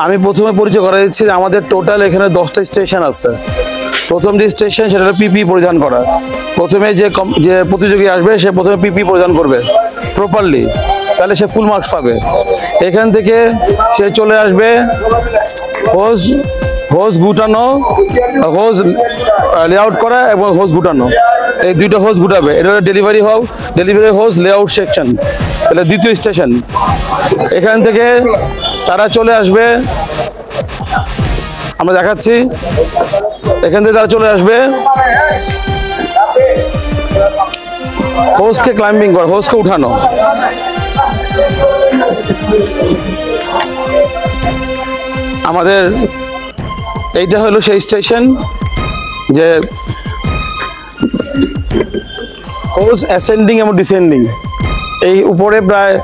আমি প্রথমে পরিচয় করা দিচ্ছি যে আমাদের টোটাল এখানে 10টা স্টেশন আছে। প্রথম যে স্টেশন সেটা হলো পিপি পরিধান করা। প্রথমে যে প্রতিযোগী আসবে সে প্রথমে পিপি পরিধান করবে প্রপারলি, তাহলে সে ফুল মার্কস পাবে। এখান থেকে সে চলে আসবে হোজ গুটানো, হোজ লেআউট করা এবং হোজ গুটানো, এই দুইটা হোজ গুটাবে। এটা হলো ডেলিভারি হোজ লেআউট সেকশন, তাহলে দ্বিতীয় স্টেশন। এখান থেকে তারা চলে আসবে, আমরা দেখাচ্ছি, এখান থেকে তারা চলে আসবে হোজকে ক্লাইম্বিং করা, হোজকে উঠানো। আমাদের এইটা হলো সেই স্টেশন যে হোজ অ্যাসেন্ডিং এবং ডিসেন্ডিং। এই উপরে প্রায়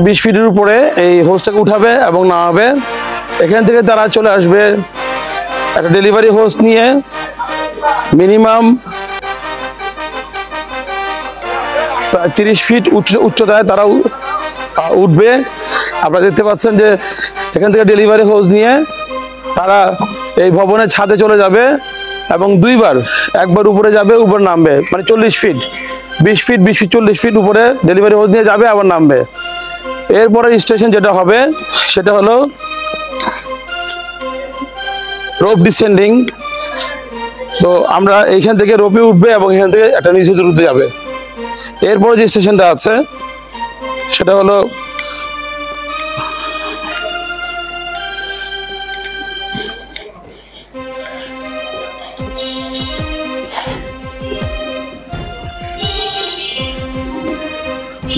20 ফিটের উপরে এই হোজটাকে উঠাবে এবং নামাবে। এখান থেকে তারা চলে আসবে একটা ডেলিভারি হোজ নিয়ে, মিনিমাম 30 ফিট উচ্চতায় তারা উঠবে। আপনারা দেখতে পাচ্ছেন যে এখান থেকে ডেলিভারি হোজ নিয়ে তারা এই ভবনের ছাদে চলে যাবে এবং দুইবার, একবার উপরে যাবে, উপরে নামবে, মানে 40 ফিট, 20 ফিট 40 ফিট উপরে ডেলিভারি হোজ নিয়ে যাবে, আবার নামবে। এরপরে স্টেশন যেটা হবে সেটা হলো রোপ ডিসেন্ডিং। তো আমরা এইখান থেকে রোপে উঠবে এবং এখান থেকে একটা নিচে দূরত্বে যাবে। এরপরে যে স্টেশনটা আছে সেটা হলো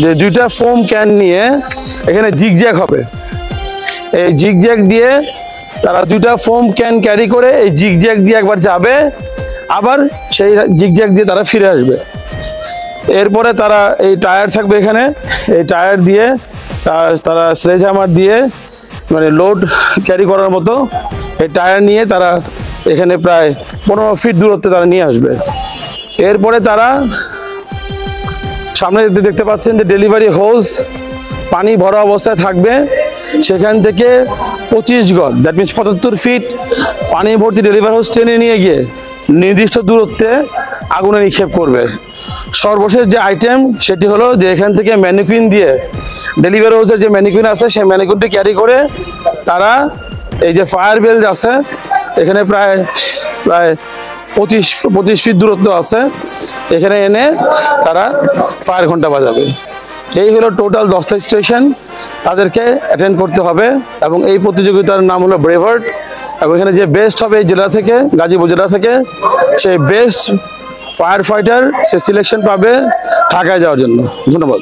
যে দুইটা ফোম ক্যান নিয়ে এখানে জিগজ্যাগ হবে। এই জিগজ্যাগ দিয়ে তারা দুইটা ফোম ক্যান ক্যারি করে এই জিগজ্যাগ দিয়ে একবার যাবে, আবার সেই জিগজ্যাগ দিয়ে তারা ফিরে আসবে। এরপরে তারা এই টায়ার থাকবে এখানে, এই টায়ার দিয়ে তারা স্লেজ হ্যামার দিয়ে, মানে লোড ক্যারি করার মতো এই টায়ার নিয়ে তারা এখানে প্রায় 15 ফিট দূরত্বে তারা নিয়ে আসবে। এরপরে তারা সামনে দেখতে পাচ্ছেন যে ডেলিভারি হোজ পানি ভরা অবস্থায় থাকবে। সেখান থেকে 25 গজ, দ্যাট মিনস 75 ফিট পানি ভর্তি ডেলিভারি হোজ টেনে নিয়ে গিয়ে নির্দিষ্ট দূরত্বে আগুনে নিক্ষেপ করবে। সর্বশেষ যে আইটেম সেটি হলো যে এখান থেকে ম্যানিকুইন দিয়ে, ডেলিভারি হোজের যে ম্যানিকুইন আছে সেই ম্যানিকুইনটি ক্যারি করে তারা এই যে ফায়ার বেল আছে এখানে প্রায় 25 ফিট দূরত্ব আছে, এখানে এনে তারা ফায়ার ঘন্টা বাজাবে। এই হলো টোটাল 10টা স্টেশন, তাদেরকে অ্যাটেন্ড করতে হবে। এবং এই প্রতিযোগিতার নাম হলো ব্রেভার্ট। এবং এখানে যে বেস্ট হবে এই জেলা থেকে, গাজীপুর জেলা থেকে, সেই বেস্ট ফায়ার ফাইটার সে সিলেকশন পাবে ঢাকায় যাওয়ার জন্য। ধন্যবাদ।